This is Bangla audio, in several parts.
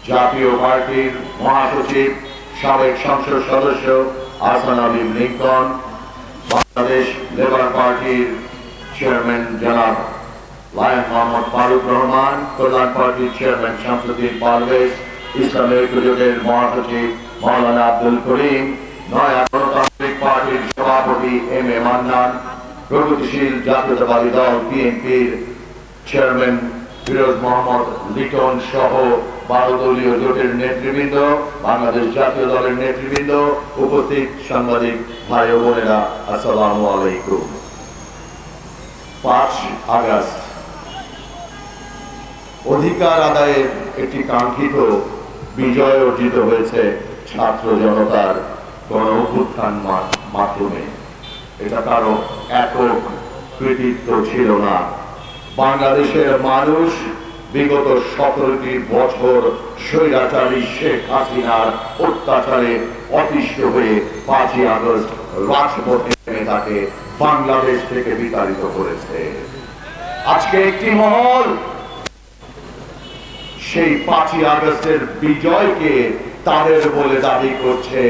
জাতীয় পার্টির মহাসচিব সাবেক সংসদ সদস্য আহসান আলী লিঙ্কন, বাংলাদেশ লেবার পার্টির চেয়ারম্যান জনাব লায়ন মোহাম্মদ ফারুক রহমান, কল্যাণ পার্টির চেয়ারম্যান শামসুদ্দিন পারভেজ, ইসলামী ঐক্যজোটের মহাসচিব মাওলানা আব্দুল করিম, নয়া গণতান্ত্রিক পার্টির সভাপতি এম এ মান্নান, প্রগতিশীল জাতীয়তাবাদী দল বিএনপির চেয়ারম্যান ফিরোজ মোহাম্মদ লিটন সহ 12 দলীয় জোটের নেতৃবৃন্দ, বাংলাদেশ জাতীয় দলের নেতৃবৃন্দ, উপস্থিত সাংবাদিক ভাই ও বোনেরা, আসসালামু আলাইকুম। 5 আগস্ট অধিকার আদায়ের একটি কাঙ্ক্ষিত বিজয় অর্জিত হয়েছে ছাত্র জনতার গণ অভ্যুত্থান মাধ্যমে। এটা কারো একক কৃতিত্ব ছিল না। বাংলাদেশের মানুষ বিগত 17টি বছর স্বৈরাচারী শেখ হাসিনার অত্যাচারে অতিষ্ঠ হয়ে 5ই আগস্ট রাজপথে নেমে তাকে বাংলাদেশ থেকে বিতাড়িত করেছে। আজকে একটি মহল সেই 5ই আগস্টের বিজয়কে তাদের বলে দাবি করছে।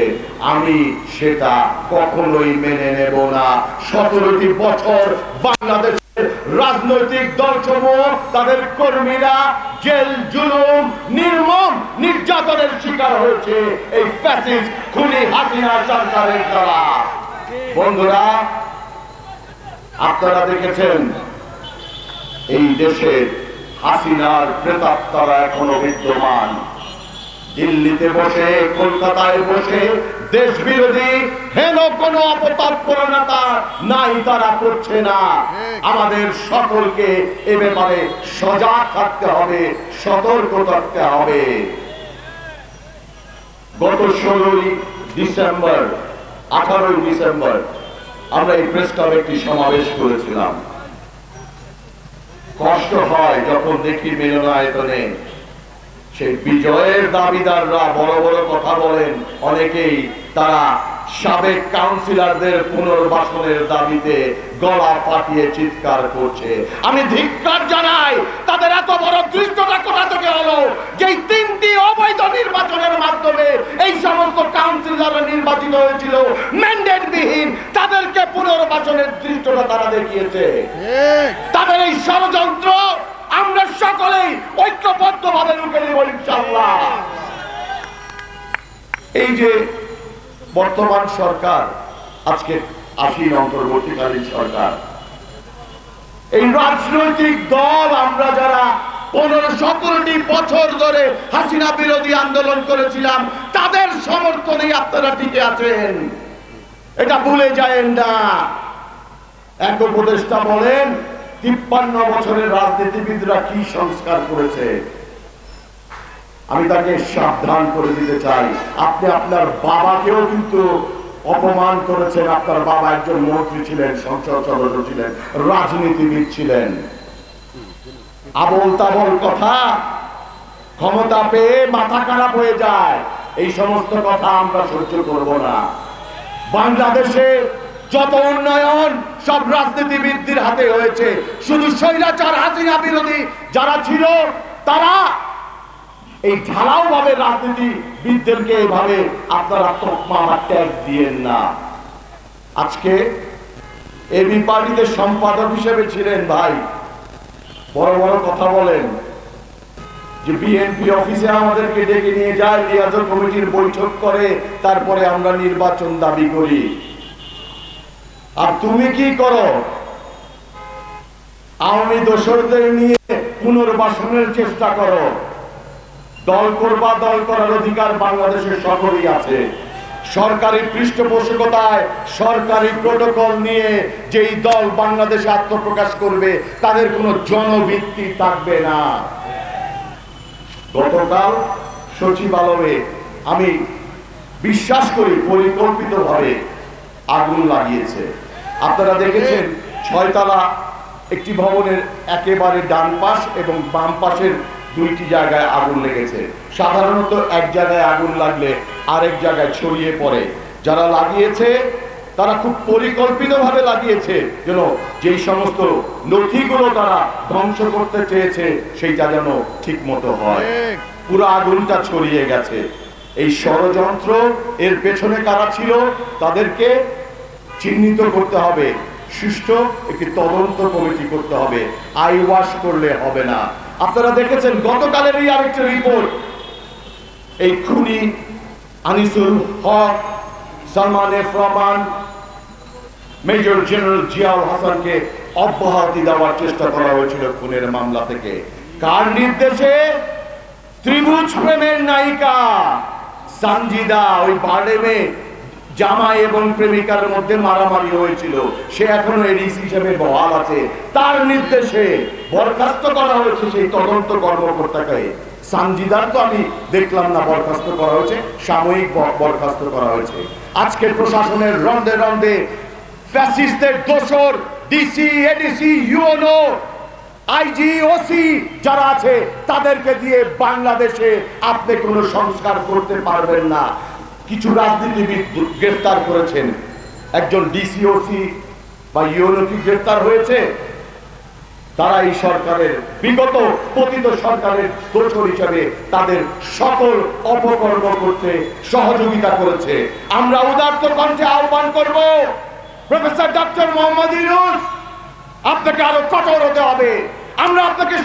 আমি সেটা কখনোই মেনে নেব না। 17টি বছর বাংলাদেশের রাজনৈতিক দলসমূহ, তাদের কর্মীরা জেল জুলুম নির্মম নির্যাতনের শিকার হয়েছে এই ফ্যাসিস্ট খুনি হাসিনা সরকারের দ্বারা। বন্ধুরা, আপনারা দেখেছেন এই দেশের হাসিনার প্রেতাত্মারা এখনো বিদ্যমান। দিল্লিতে বসে, কলকাতায় বসে দেশ বিরোধী হেন কোন অপতৎপরতা নাই তারা করছে না। আমাদের সকলকে এ ব্যাপারে সজাগ থাকতে হবে, সতর্ক থাকতে হবে। গত 16ই ডিসেম্বর, 18ই ডিসেম্বর আমরা এই প্রেস ক্লাবে একটি সমাবেশ করেছিলাম। কষ্ট হয় যখন দেখি মিলনায়তনে সেই বিজয়ের দাবিদাররা বড় বড় কথা বলেন। অনেকেই তারা সাবেক কাউন্সিলরদের পুনর্বাসনের দাবিতে গলা ফাটিয়ে চিৎকার করছে। আমি ধিক্কার জানাই, তাদের এত বড় দৃষ্টতা কোথা থেকে হলো? যেই 3টি অবৈধ নির্বাচনের মাধ্যমে এই সমস্ত কাউন্সিলররা নির্বাচিত হয়েছিল ম্যান্ডেটবিহীন, তাদেরকে পুনর্বাসনের দৃষ্টতা তারা দেখিয়েছে। তাদের এই ষড়যন্ত্র আমরা সকলেই ঐক্যবদ্ধ ভাবে রুখে দেব ইনশাআল্লাহ। এই যে বর্তমান সরকার, আজকে আসীন অন্তর্বর্তীকালীন সরকার, এই রাজনৈতিক দল আমরা যারা 15-17টি বছর ধরে হাসিনা বিরোধী আন্দোলন করেছিলাম, তাদের সমর্থনেই আপনারা টিকে আছেন, এটা ভুলে যায়েন না। এক উপদেষ্টা বলেন 53 বছরের রাজনীতিবিদরা কি সংস্কার করেছে। আমি তাকে সাবধান করে দিতে চাই, আপনি আপনার বাবাকেও কিন্তু অপমান করেছেন। আপনার বাবা একজন মন্ত্রী ছিলেন, সংসদ সদস্য ছিলেন, রাজনীতিবিদ ছিলেন। আবল তাবল কথা, ক্ষমতা পেয়ে মাথা খারাপ হয়ে যায়, এই সমস্ত কথা আমরা সহ্য করব না। বাংলাদেশে যত উন্নয়ন সব রাজনীতিবিদদের হাতে হয়েছে। শুধু স্বৈরাচার হাসিনা বিরোধী যারা ছিল তারা এই ঢালাও ভাবে রাজনীতিবিদদেরকে এভাবে আপনারা তকমা বা ট্যাগ দিয়েন না। আজকে এবি পার্টিতে সম্পাদক হিসেবে ছিলেন ভাই, বড় বড় কথা বলেন যে বিএনপি অফিসে আমাদেরকে ডেকে নিয়ে যায়, লিয়াজত কমিটির বৈঠক করে, তারপরে আমরা নির্বাচন দাবি করি। আর তুমি কি করো? আওয়ামী দোসরদের নিয়ে পুনর্বাসনের চেষ্টা করো। দল করবা, দল করার অধিকার বাংলাদেশের সকলেই আছে। সরকারি পৃষ্ঠপোষকতায়, সরকারি প্রোটোকল নিয়ে যেই দল বাংলাদেশে আত্মপ্রকাশ করবে তাদের কোনো জনভিত্তি থাকবে না। গতকাল সচিবালয়ে আমি বিশ্বাস করি পরিকল্পিতভাবে আগুন লাগিয়েছে। আপনারা দেখেছেন 6 তলা একটি ভবনের একেবারে ডান পাশ এবং বাম পাশের 2টি জায়গায় আগুন লেগেছে। সাধারণত এক জায়গায় আগুন লাগলে আরেক জায়গায় ছড়িয়ে পড়ে। যারা লাগিয়েছে তারা খুব পরিকল্পিতভাবে লাগিয়েছে যেন যেই সমস্ত নথিগুলো তারা ধ্বংস করতে চেয়েছে সেইটা যেন ঠিক মতো হয়। পুরো আগুনটা ছড়িয়ে গেছে। এই ষড়যন্ত্র এর পেছনে কারা ছিল তাদেরকে চিহ্নিত করতে হবে, সুষ্ঠু একটি তদন্ত কমিটি করতে হবে, আই ওয়াশ করলে হবে না। আপনারা দেখেছেন গতকালের এই আরেকটা রিপোর্ট, এই খুনি Anisul Haq, Salman F Rahman, major general Ziaul হাসানকে অব্যাহতি দেওয়ার চেষ্টা করা হয়েছিল খুনের মামলা থেকে। কার নির্দেশে? ত্রিভুজ প্রেমের নায়িকা সানজিদা, ওই বারডেমে জামাই এবং প্রেমিকার মধ্যে মারামারি হয়েছিল, সে এখনো এডিসি হিসেবে বহাল আছে। তার নির্দেশে বরখাস্ত করা হয়েছে সেই তদন্ত কর্মকর্তাকে। সানজিদার তো আমি দেখলাম না বরখাস্ত করা হয়েছে, সাময়িক বরখাস্ত করা হয়েছে। আজকে প্রশাসনের রন্ধে রন্ধে ফ্যাসিস্টের দোসর DC, ADC, UNO, IG, OC যারা আছে তাদেরকে দিয়ে বাংলাদেশে আপনি কোনো সংস্কার করতে পারবেন না। কিছু রাজনীতিবিদ গ্রেফতার করেছেন, একজন ডিসি, ওসি বা ইউএনও কি গ্রেফতার হয়েছে? তারা এই সরকারের বিগত পতিত সরকারের দোসর হিসাবে তাদের সকল অপকর্ম করতে সহযোগিতা করেছে। আমরা উদাত্ত কণ্ঠে আহ্বান করব, প্রফেসর ডক্টর মোহাম্মদ ইউনূস, আপনাকে আরো কঠোর হতে হবে। আমরা আপনাকে